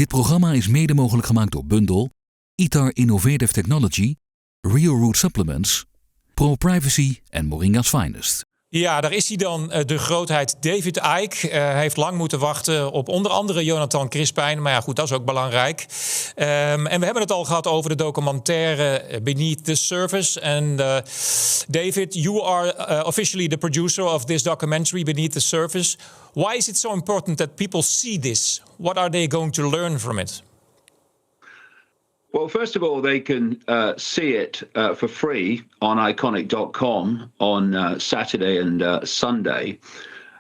Dit programma is mede mogelijk gemaakt door Bundel, ITAR Innovative Technology, Real Root Supplements, Pro Privacy en Moringa's Finest. Ja, daar is hij dan, de grootheid David Icke. Hij heeft lang moeten wachten op onder andere Jonathan Crispijn. Maar ja, goed, dat is ook belangrijk. En we hebben het al gehad over de documentaire Beneath the Surface. En David, you are officially the producer of this documentary Beneath the Surface. Why is it so important that people see this? What are they going to learn from it? Well, first of all, they can see it for free on iconic.com on Saturday and Sunday.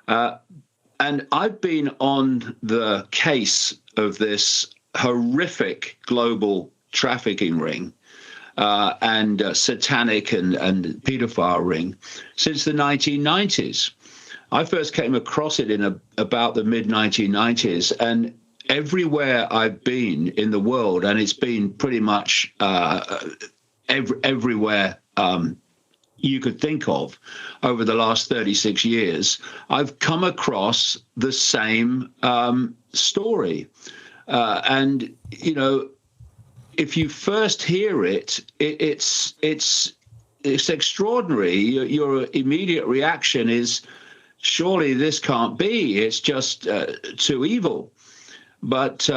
And I've been on the case of this horrific global trafficking ring and satanic and pedophile ring since the 1990s. I first came across it in about the mid-1990s, and everywhere I've been in the world, and it's been pretty much everywhere you could think of over the last 36 years, I've come across the same story. And, you know, if you first hear it, it's extraordinary. Your immediate reaction is, surely this can't be. It's just too evil. But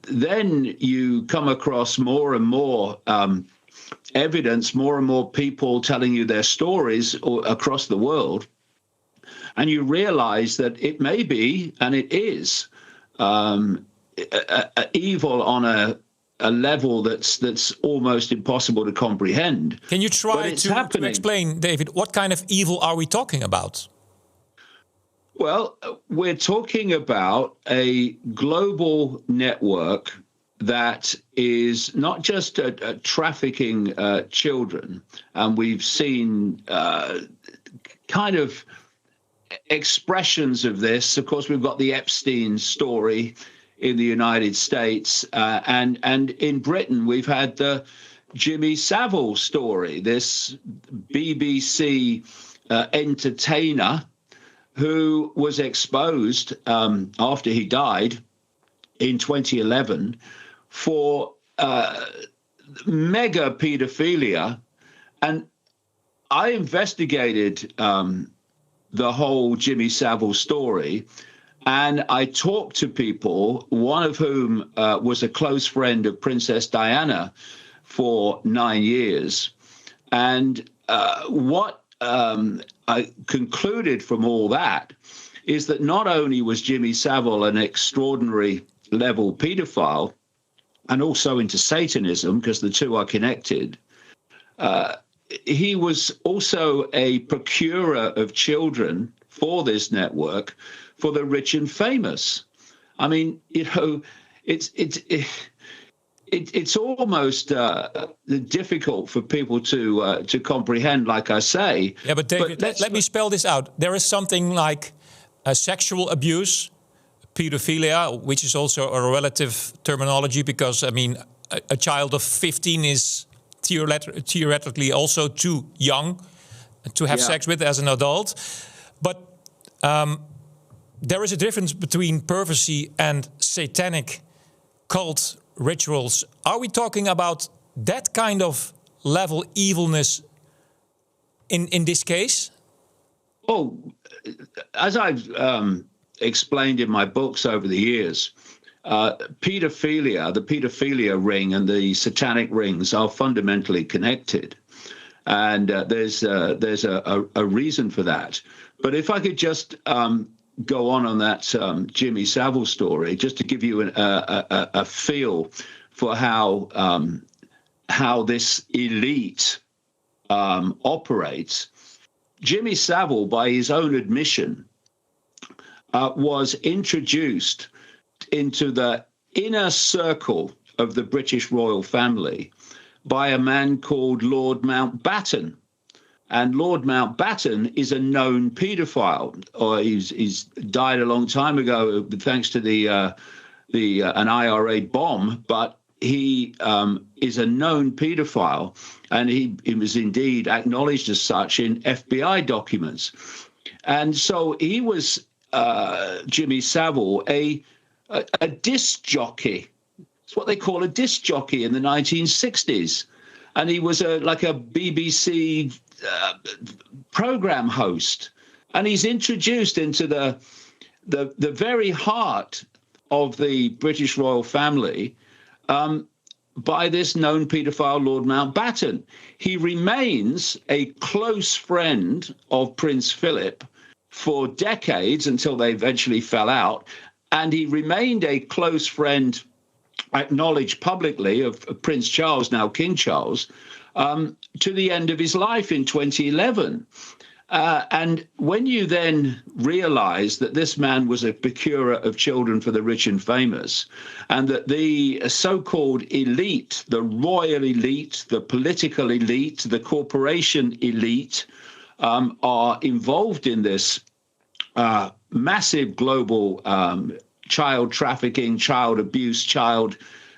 then you come across more and more evidence, more and more people telling you their stories across the world. And you realize that it may be, and it is, evil on a level that's almost impossible to comprehend. Can you try to explain, David, what kind of evil are we talking about? Well, we're talking about a global network that is not just trafficking children. And we've seen kind of expressions of this. Of course, we've got the Epstein story in the United States. And in Britain, we've had the Jimmy Savile story, this BBC entertainer who was exposed after he died in 2011 for mega pedophilia. And I investigated the whole Jimmy Savile story, and I talked to people, one of whom was a close friend of Princess Diana for 9 years. And what I concluded from all that is that not only was Jimmy Savile an extraordinary level pedophile and also into Satanism, because the two are connected, he was also a procurer of children for this network for the rich and famous. I mean, you know, it's almost difficult for people to comprehend, like I say. Yeah, but David, let me spell this out. There is something like sexual abuse, pedophilia, which is also a relative terminology because, I mean, a child of 15 is theoretically also too young to have sex with as an adult. But there is a difference between perversy and satanic cult rituals. Are we talking about that kind of level evilness in this case? Oh, as I've explained in my books over the years, pedophilia, the pedophilia ring and the satanic rings are fundamentally connected. And there's a reason for that. But if I could just go on that Jimmy Savile story, just to give you a feel for how this elite operates. Jimmy Savile, by his own admission, was introduced into the inner circle of the British royal family by a man called Lord Mountbatten. And Lord Mountbatten is a known paedophile, or he's died a long time ago thanks to an IRA bomb, but he is a known paedophile, and he was indeed acknowledged as such in FBI documents. And so he was, Jimmy Savile, a disc jockey It's what they call a disc jockey in the 1960s. And he was like a BBC program host. And he's introduced into the very heart of the British royal family by this known paedophile, Lord Mountbatten. He remains a close friend of Prince Philip for decades until they eventually fell out. And he remained a close friend, acknowledged publicly, of Prince Charles, now King Charles, to the end of his life in 2011. And when you then realize that this man was a procurer of children for the rich and famous, and that the so-called elite, the royal elite, the political elite, the corporation elite, are involved in this massive global child trafficking, child abuse, child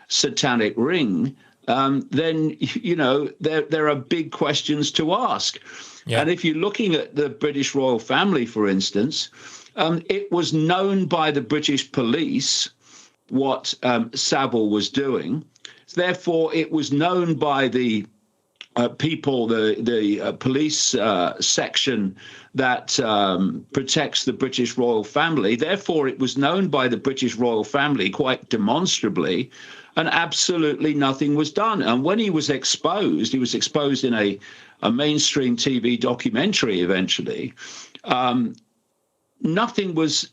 satanic ring, then, you know, there are big questions to ask. Yeah. And if you're looking at the British royal family, for instance, it was known by the British police what Savile was doing. Therefore, it was known by the people, the police section that protects the British royal family. Therefore, it was known by the British royal family quite demonstrably, and absolutely nothing was done. And when he was exposed in a mainstream TV documentary eventually. Nothing was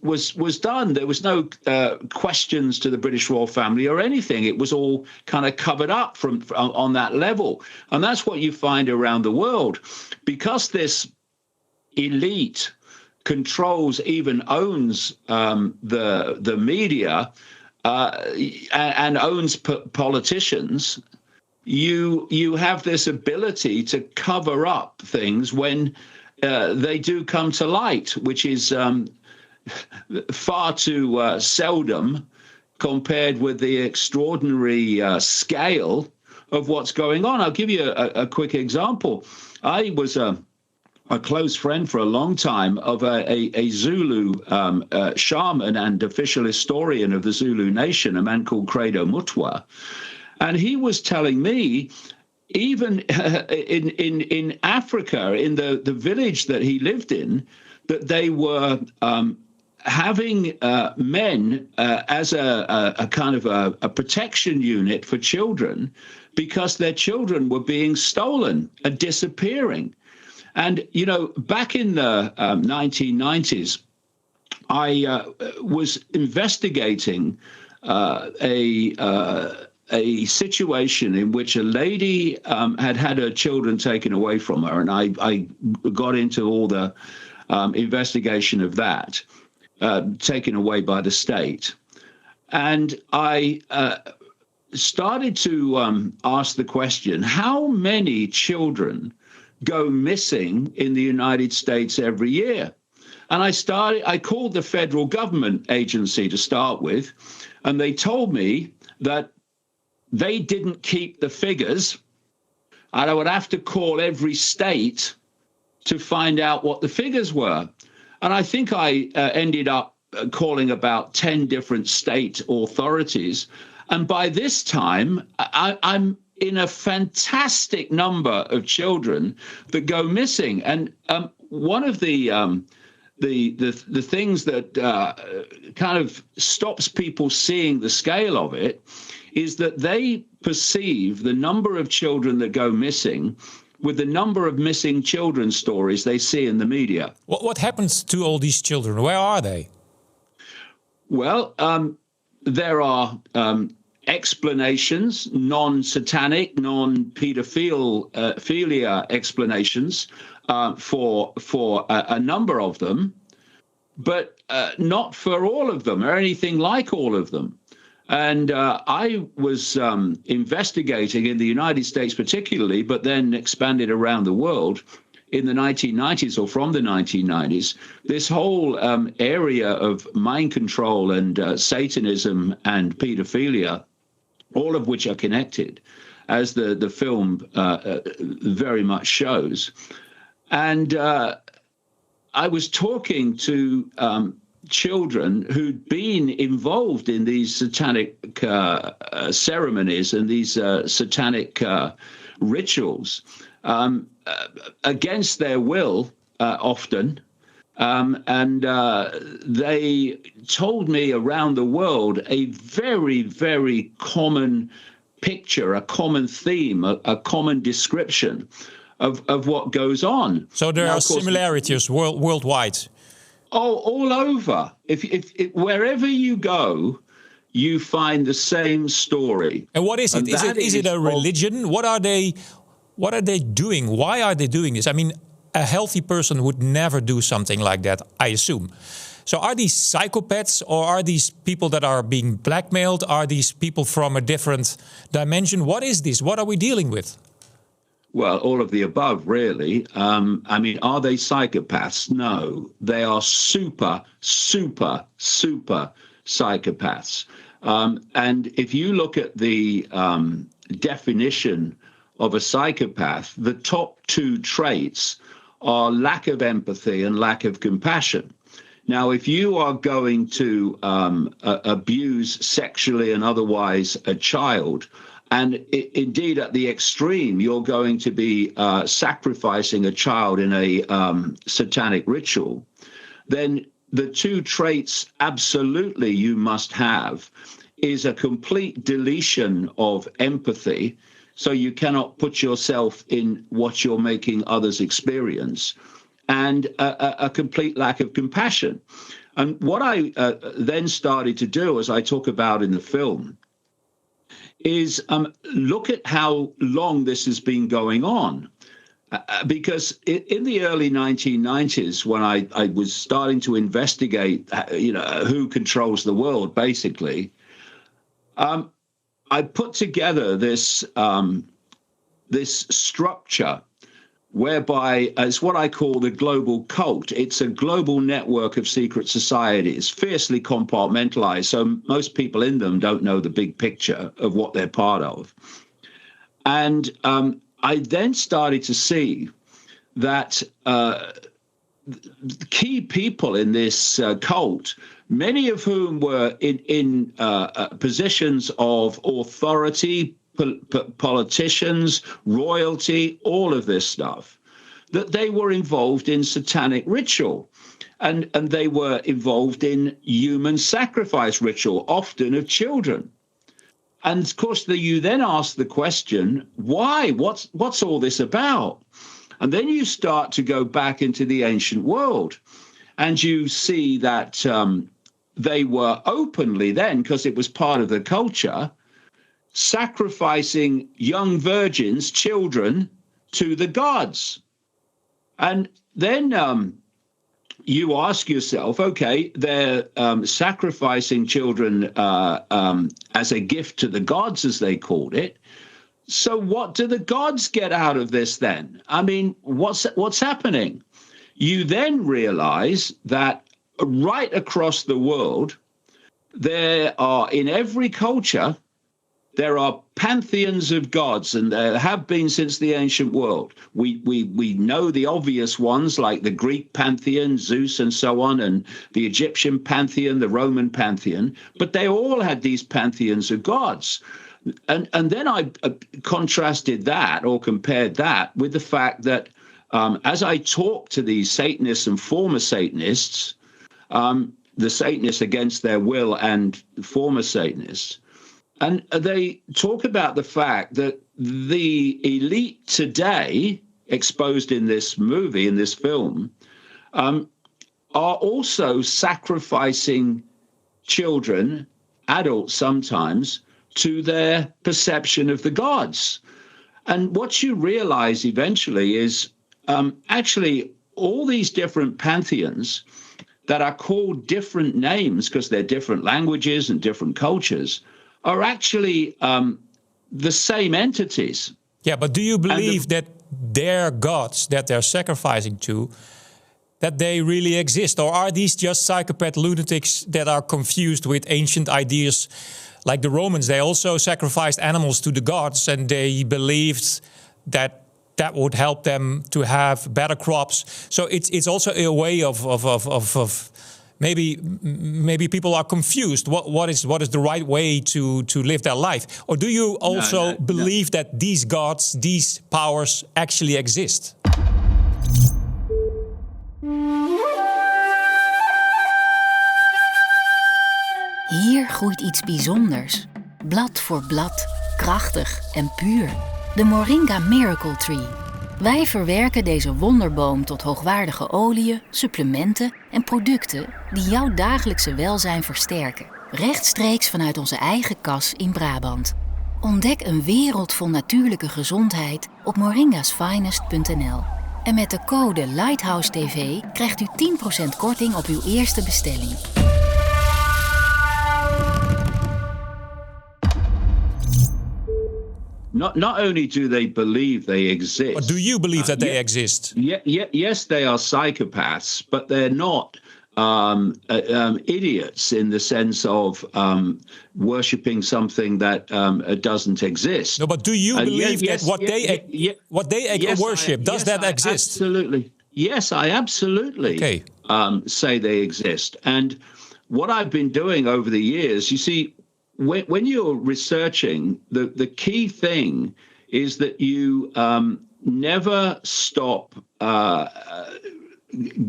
done. There was no questions to the British royal family or anything. It was all kind of covered up from on that level. And that's what you find around the world. Because this elite controls, even owns the media and owns politicians, you have this ability to cover up things when they do come to light, which is far too seldom compared with the extraordinary scale of what's going on. I'll give you a quick example. I was a close friend for a long time of a Zulu shaman and official historian of the Zulu nation, a man called Credo Mutwa. And he was telling me, even in Africa, in the village that he lived in, that they were having men as a kind of a protection unit for children because their children were being stolen and disappearing. And, you know, back in the 1990s, I was investigating a situation in which a lady had her children taken away from her, and I got into all the investigation of that, taken away by the state. And I started to ask the question, how many children go missing in the United States every year? And I called the federal government agency to start with, and they told me that they didn't keep the figures, and I would have to call every state to find out what the figures were. And I think I ended up calling about 10 different state authorities. And by this time, I'm in a fantastic number of children that go missing. And one of the things that kind of stops people seeing the scale of it is that they perceive the number of children that go missing with the number of missing children stories they see in the media. What happens to all these children? Where are they? Well, there are explanations, non-satanic, non-pedophilia explanations for a number of them, but not for all of them or anything like all of them. And I was investigating in the United States particularly, but then expanded around the world in the 1990s or from the 1990s, this whole area of mind control and Satanism and pedophilia, all of which are connected, as the film very much shows. And I was talking to children who'd been involved in these satanic ceremonies and these satanic rituals against their will often. And they told me around the world a very, very common picture, a common theme, a common description of what goes on. So there are similarities worldwide. Oh, all over. If wherever you go, you find the same story. And what is it? Is it a religion? What are they doing? Why are they doing this? I mean, a healthy person would never do something like that, I assume. So are these psychopaths, or are these people that are being blackmailed? Are these people from a different dimension? What is this? What are we dealing with? Well, all of the above, really. I mean, are they psychopaths? No, they are super, super, super psychopaths. And if you look at the definition of a psychopath, the top two traits are lack of empathy and lack of compassion. Now, if you are going to abuse sexually and otherwise a child, and indeed at the extreme, you're going to be sacrificing a child in a satanic ritual, then the two traits absolutely you must have is a complete deletion of empathy. So you cannot put yourself in what you're making others experience, and a complete lack of compassion. And what I then started to do, as I talk about in the film, is look at how long this has been going on. Because in the early 1990s, when I was starting to investigate, who controls the world, basically, I put together this structure whereby it's what I call the global cult. It's a global network of secret societies, fiercely compartmentalized. So most people in them don't know the big picture of what they're part of. And I then started to see that key people in this cult, many of whom were in positions of authority, politicians, royalty, all of this stuff, that they were involved in satanic ritual, and they were involved in human sacrifice ritual, often of children. And of course, you then ask the question, why? What's all this about? And then you start to go back into the ancient world, and you see that they were openly then, because it was part of the culture, sacrificing young virgins, children, to the gods. And then you ask yourself, okay, they're sacrificing children as a gift to the gods, as they called it. So what do the gods get out of this then? I mean, what's happening? You then realize that right across the world, there are, in every culture, there are pantheons of gods, and there have been since the ancient world. We know the obvious ones, like the Greek pantheon, Zeus and so on, and the Egyptian pantheon, the Roman pantheon, but they all had these pantheons of gods. And then I contrasted that, or compared that, with the fact that as I talk to these Satanists and former Satanists, the Satanists against their will and former Satanists, and they talk about the fact that the elite today, exposed in this movie, in this film, are also sacrificing children, adults sometimes, to their perception of the gods. And what you realize eventually is actually all these different pantheons that are called different names because they're different languages and different cultures are actually the same entities. Yeah, but do you believe that their gods that they're sacrificing to, that they really exist? Or are these just psychopath lunatics that are confused with ancient ideas? Like the Romans, they also sacrificed animals to the gods, and they believed that that would help them to have better crops. So it's also a way of maybe people are confused. What is the right way to live their life? Or do you also believe that these gods, these powers actually exist? Hier groeit iets bijzonders. Blad voor blad, krachtig en puur. De Moringa Miracle Tree. Wij verwerken deze wonderboom tot hoogwaardige oliën, supplementen en producten die jouw dagelijkse welzijn versterken. Rechtstreeks vanuit onze eigen kas in Brabant. Ontdek een wereld vol natuurlijke gezondheid op moringasfinest.nl. En met de code Lighthouse TV krijgt u 10% korting op uw eerste bestelling. Not only do they believe they exist, But do you believe that they exist? Yes, they are psychopaths, but they're not idiots in the sense of worshipping something that doesn't exist. No, but do you believe that what they worship, does that exist? Absolutely. Yes, I absolutely say they exist. And what I've been doing over the years, you see, when you're researching, the key thing is that you never stop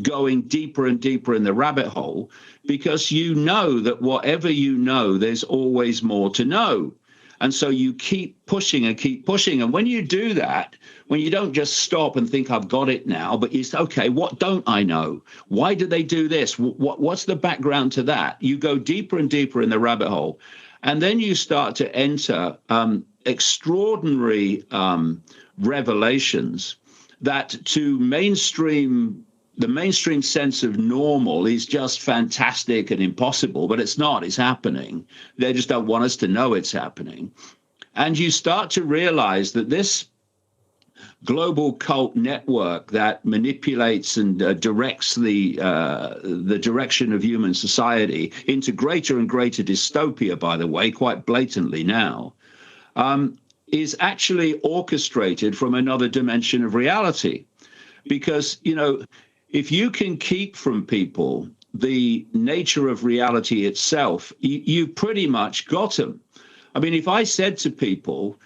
going deeper and deeper in the rabbit hole, because you know that whatever you know, there's always more to know. And so you keep pushing and keep pushing. And when you do that, when you don't just stop and think, I've got it now, but you say, okay, what don't I know? Why do they do this? What's the background to that? You go deeper and deeper in the rabbit hole. And then you start to enter extraordinary revelations that to the mainstream sense of normal is just fantastic and impossible, but it's not, it's happening. They just don't want us to know it's happening. And you start to realize that this global cult network that manipulates and directs the direction of human society into greater and greater dystopia, by the way, quite blatantly now, is actually orchestrated from another dimension of reality. Because, you know, if you can keep from people the nature of reality itself, you pretty much got them. I mean, if I said to people,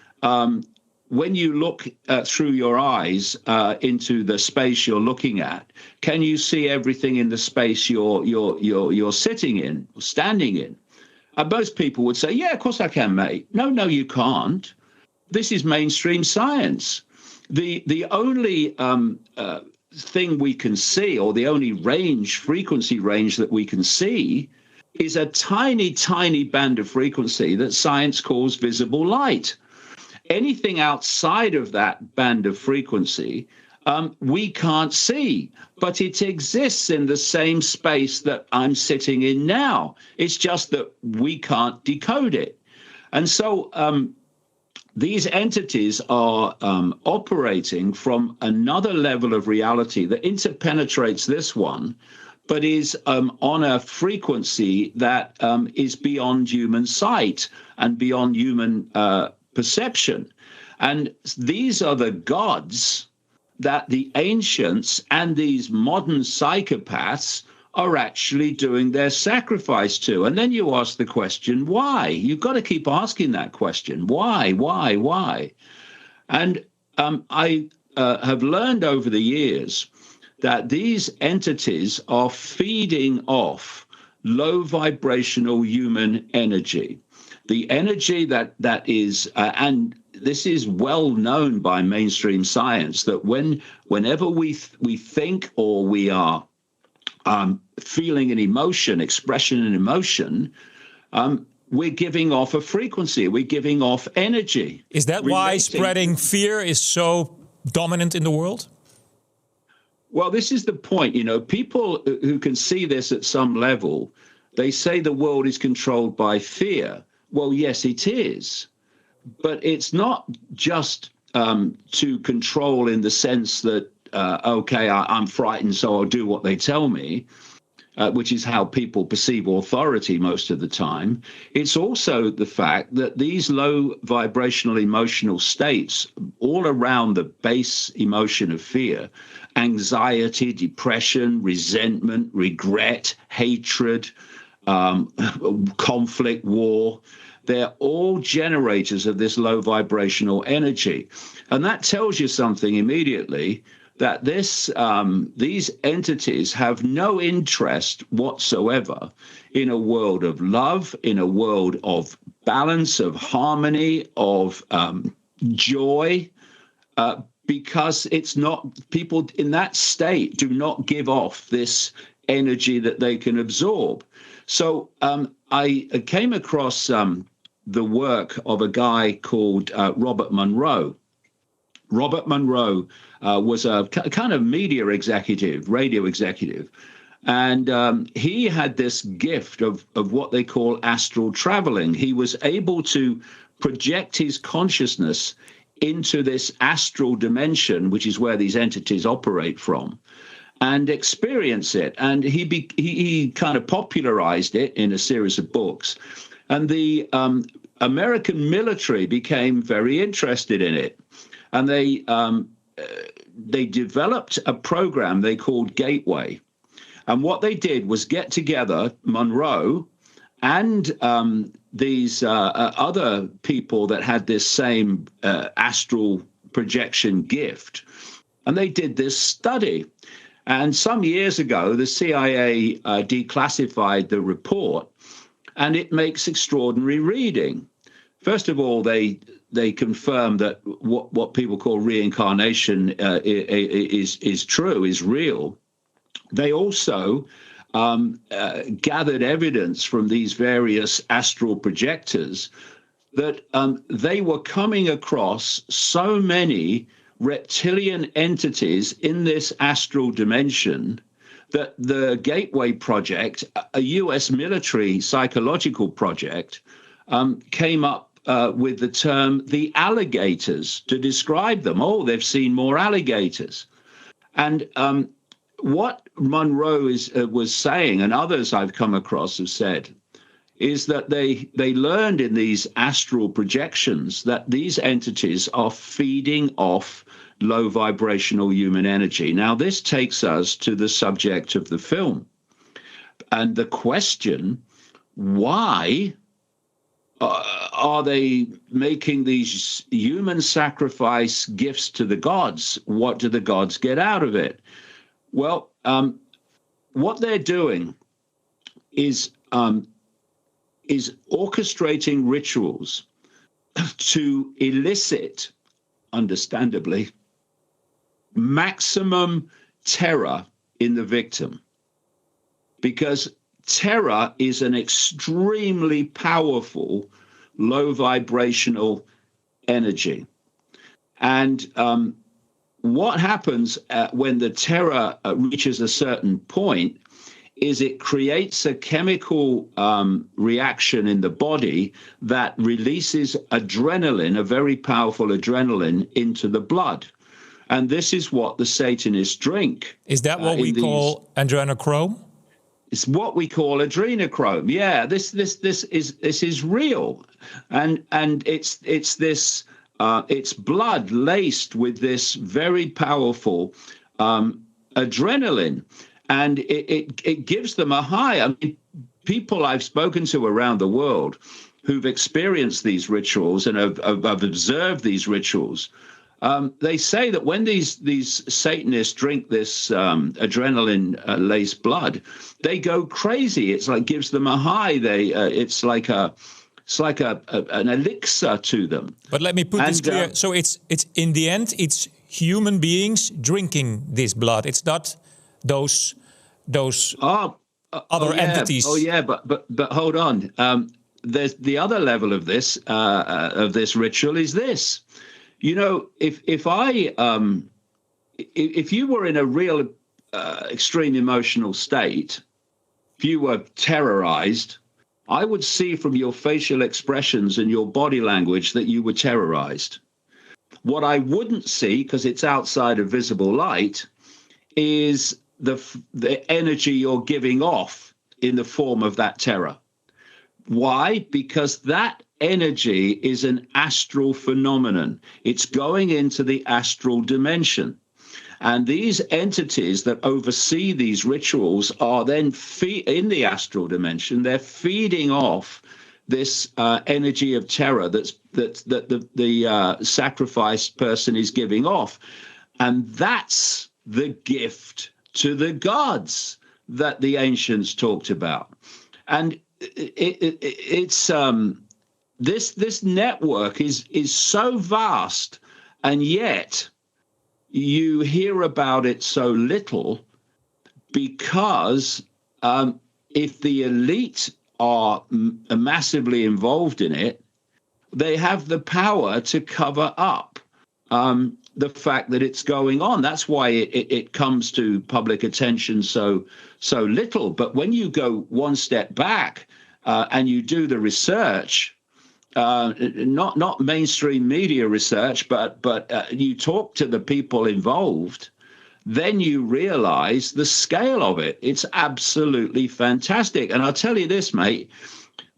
when you look through your eyes into the space you're looking at, can you see everything in the space you're sitting in, standing in? Most people would say, yeah, of course I can, mate. No, you can't. This is mainstream science. The only thing we can see, or the only frequency range that we can see, is a tiny, tiny band of frequency that science calls visible light. Anything outside of that band of frequency, we can't see, but it exists in the same space that I'm sitting in now. It's just that we can't decode it. And so these entities are operating from another level of reality that interpenetrates this one, but is on a frequency that is beyond human sight and beyond human perception. And these are the gods that the ancients and these modern psychopaths are actually doing their sacrifice to. And then you ask the question, why? You've got to keep asking that question. Why? And I have learned over the years that these entities are feeding off low vibrational human energy. The energy that is, and this is well known by mainstream science, that whenever we think or we are feeling an emotion, expression and emotion, we're giving off a frequency, we're giving off energy. Is that why spreading fear is so dominant in the world? Well, this is the point. You know, people who can see this at some level, they say the world is controlled by fear. Well, yes, it is. But it's not just to control in the sense that, I'm frightened, so I'll do what they tell me, which is how people perceive authority most of the time. It's also the fact that these low vibrational emotional states all around the base emotion of fear anxiety, depression, resentment, regret, hatred, conflict, war. They're all generators of this low vibrational energy. And that tells you something immediately, that these entities have no interest whatsoever in a world of love, in a world of balance, of harmony, of joy, because it's not, people in that state do not give off this energy that they can absorb. So I came across the work of a guy called Robert Monroe. Robert Monroe was a kind of media executive, radio executive, and he had this gift of what they call astral traveling. He was able to project his consciousness into this astral dimension, which is where these entities operate from, and experience it. And he kind of popularized it in a series of books. And the American military became very interested in it. And they developed a program they called Gateway. And what they did was get together Monroe and these other people that had this same astral projection gift. And they did this study. And some years ago, the CIA declassified the report, and it makes extraordinary reading. First of all, they confirm that what people call reincarnation is true, is real. They also gathered evidence from these various astral projectors that they were coming across so many reptilian entities in this astral dimension that the Gateway Project, a US military psychological project, came up with the term the alligators to describe them. Oh, they've seen more alligators. And what Monroe was saying, and others I've come across have said, is that they learned in these astral projections that these entities are feeding off low vibrational human energy. Now, this takes us to the subject of the film. And the question, why are they making these human sacrifice gifts to the gods? What do the gods get out of it? Well, what they're doing is orchestrating rituals to elicit, understandably, maximum terror in the victim, because terror is an extremely powerful low vibrational energy. And what happens when the terror reaches a certain point is it creates a chemical reaction in the body that releases adrenaline, a very powerful adrenaline, into the blood. And this is what the Satanists drink. Is that what we call adrenochrome? It's what we call adrenochrome. Yeah, this is real, and it's this it's blood laced with this very powerful adrenaline, and it gives them a high. I mean, people I've spoken to around the world who've experienced these rituals and have observed these rituals. They say that when these Satanists drink this adrenaline-laced blood, they go crazy. It's like gives them a high. It's like an elixir to them. But let me put this clear. So it's in the end, it's human beings drinking this blood. It's not those other entities. Oh yeah, but hold on. There's the other level of this ritual is this. You know, if you were in a real extreme emotional state, if you were terrorized, I would see from your facial expressions and your body language that you were terrorized. What I wouldn't see, because it's outside of visible light, is the energy you're giving off in the form of that terror. Why? Because that energy is an astral phenomenon. It's going into the astral dimension. And these entities that oversee these rituals are then in the astral dimension. They're feeding off this energy of terror that the sacrificed person is giving off. And that's the gift to the gods that the ancients talked about. And it's this network is so vast, and yet you hear about it so little, because if the elite are massively involved in it, they have the power to cover up the fact that it's going on. That's why it comes to public attention so little. But when you go one step back and you do the research, not mainstream media research, but you talk to the people involved, then you realize the scale of it. It's absolutely fantastic. And I'll tell you this, mate,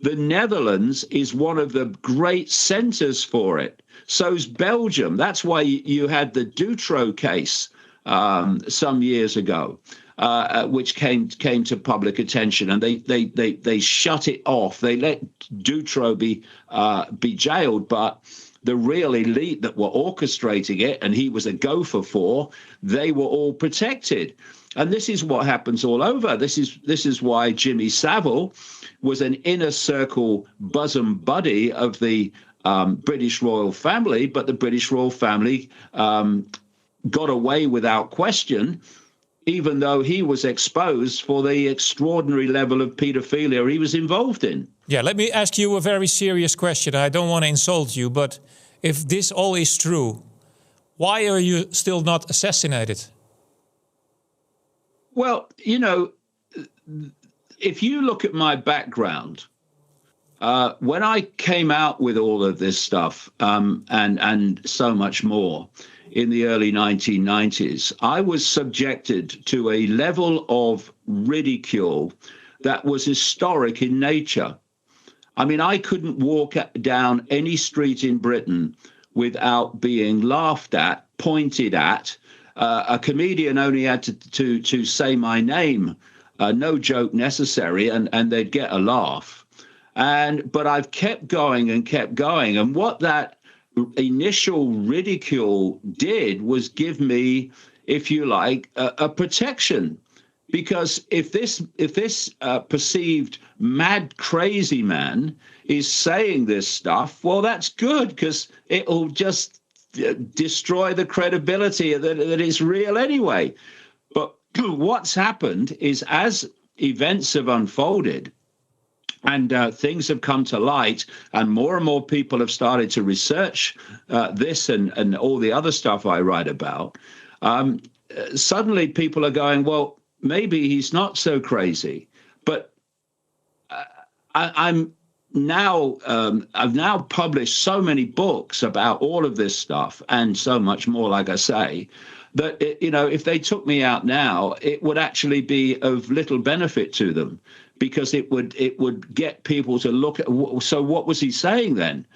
the Netherlands is one of the great centers for it. So's Belgium. That's why you had the Dutroux case some years ago, which came to public attention, and they shut it off. They let Dutroux be jailed, but the real elite that were orchestrating it, and he was a gopher for, they were all protected. And this is what happens all over. This is why Jimmy Savile was an inner circle bosom buddy of the British royal family, but the British royal family got away without question, even though he was exposed for the extraordinary level of pedophilia he was involved in. Yeah, let me ask you a very serious question. I don't want to insult you, but if this all is true, why are you still not assassinated? Well, you know, if you look at my background, when I came out with all of this stuff and so much more in the early 1990s, I was subjected to a level of ridicule that was historic in nature. I mean, I couldn't walk down any street in Britain without being laughed at, pointed at. A comedian only had to say my name, no joke necessary, and they'd get a laugh. But I've kept going and kept going. And what that initial ridicule did was give me, if you like, a protection. Because if this perceived mad, crazy man is saying this stuff, well, that's good, because it'll just destroy the credibility that it's real anyway. But what's happened is, as events have unfolded and things have come to light, and more people have started to research this and all the other stuff I write about, suddenly people are going, well, maybe he's not so crazy. But I've now published so many books about all of this stuff and so much more, like I say, that, if they took me out now, it would actually be of little benefit to them, because it would get people to look at, so what was he saying then?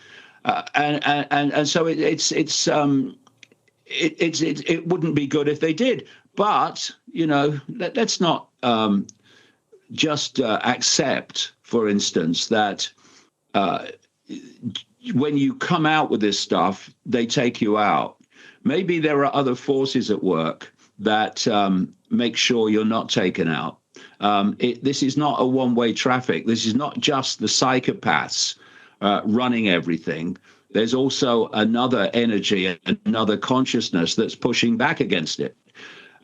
And so it wouldn't be good if they did. But, let's not just accept, for instance, that when you come out with this stuff, they take you out. Maybe there are other forces at work that make sure you're not taken out. This is not a one-way traffic. This is not just the psychopaths running everything. There's also another energy, another consciousness that's pushing back against it.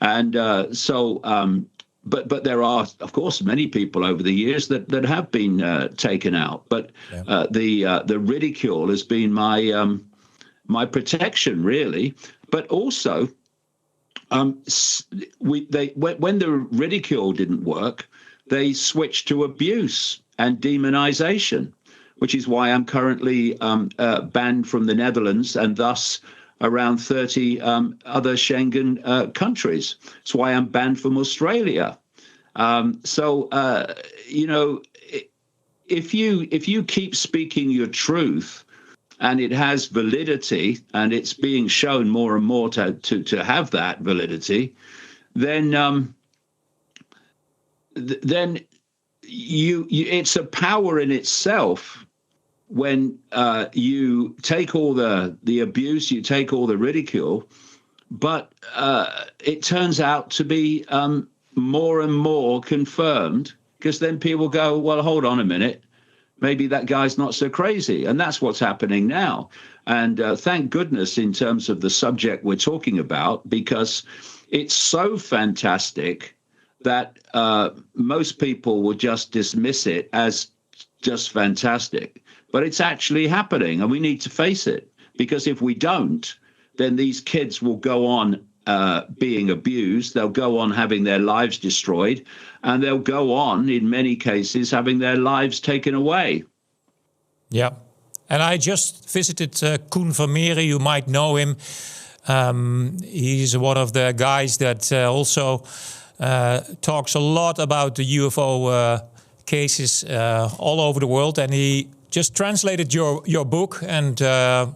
And but there are, of course, many people over the years that have been taken out. But the ridicule has been my protection, really. But also, when the ridicule didn't work, they switched to abuse and demonization, which is why I'm currently banned from the Netherlands and thus around 30 other Schengen countries. It's why I'm banned from Australia. If you keep speaking your truth and it has validity, and it's being shown more and more to have that validity, then it's a power in itself when you take all the abuse, you take all the ridicule, but it turns out to be more and more confirmed, because then people go, well, hold on a minute, maybe that guy's not so crazy. And that's what's happening now. And thank goodness in terms of the subject we're talking about, because it's so fantastic that most people will just dismiss it as just fantastic. But it's actually happening, and we need to face it, because if we don't, then these kids will go on being abused, they'll go on having their lives destroyed, and they'll go on, in many cases, having their lives taken away. Yeah. And I just visited Koen van Meren. You might know him. He's one of the guys that also talks a lot about the UFO cases all over the world. And he just translated your book, and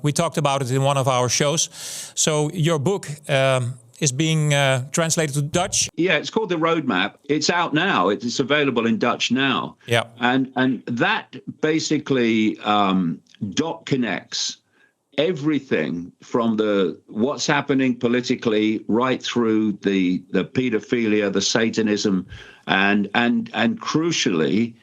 we talked about it in one of our shows. So your book is being translated to Dutch. Yeah, it's called The Roadmap. It's out now. It's available in Dutch now. Yeah. And that basically connects everything from what's happening politically right through the pedophilia, the Satanism, and crucially,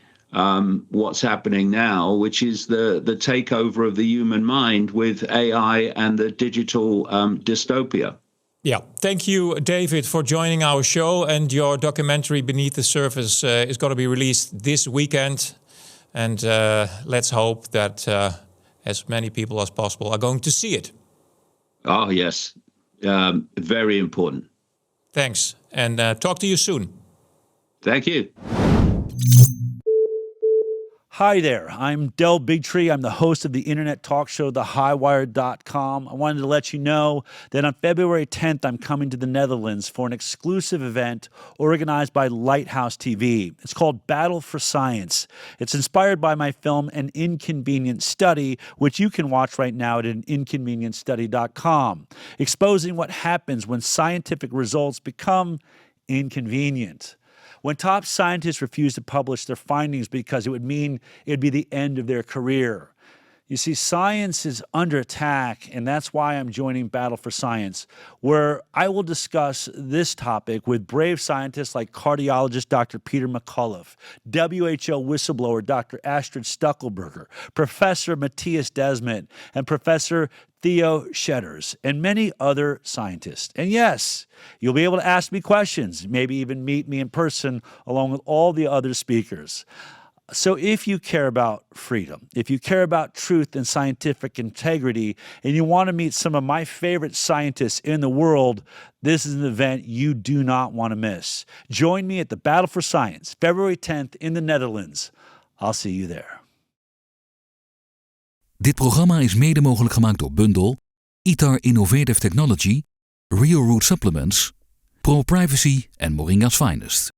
what's happening now, which is the takeover of the human mind with AI and the digital dystopia. Yeah. Thank you, David, for joining our show. And your documentary, Beneath the Surface, is going to be released this weekend. And let's hope that as many people as possible are going to see it. Oh, yes. Very important. Thanks. And talk to you soon. Thank you. Hi there, I'm Del Bigtree. I'm the host of the internet talk show, thehighwire.com. I wanted to let you know that on February 10th, I'm coming to the Netherlands for an exclusive event organized by Lighthouse TV. It's called Battle for Science. It's inspired by my film, An Inconvenient Study, which you can watch right now at aninconvenientstudy.com, exposing what happens when scientific results become inconvenient. When top scientists refuse to publish their findings because it would mean it'd be the end of their career. You see, science is under attack, and that's why I'm joining Battle for Science, where I will discuss this topic with brave scientists like cardiologist Dr. Peter McCullough, WHO whistleblower Dr. Astrid Stuckelberger, Professor Matthias Desmet, and Professor Theo Shedders, and many other scientists. And yes, you'll be able to ask me questions, maybe even meet me in person along with all the other speakers. So if you care about freedom, if you care about truth and scientific integrity, and you want to meet some of my favorite scientists in the world, this is an event you do not want to miss. Join me at the Battle for Science, February 10th in the Netherlands. I'll see you there. Dit programma is mede mogelijk gemaakt door Bundel, ITAR Innovative Technology, Real Root Supplements, Pro Privacy en Moringa's Finest.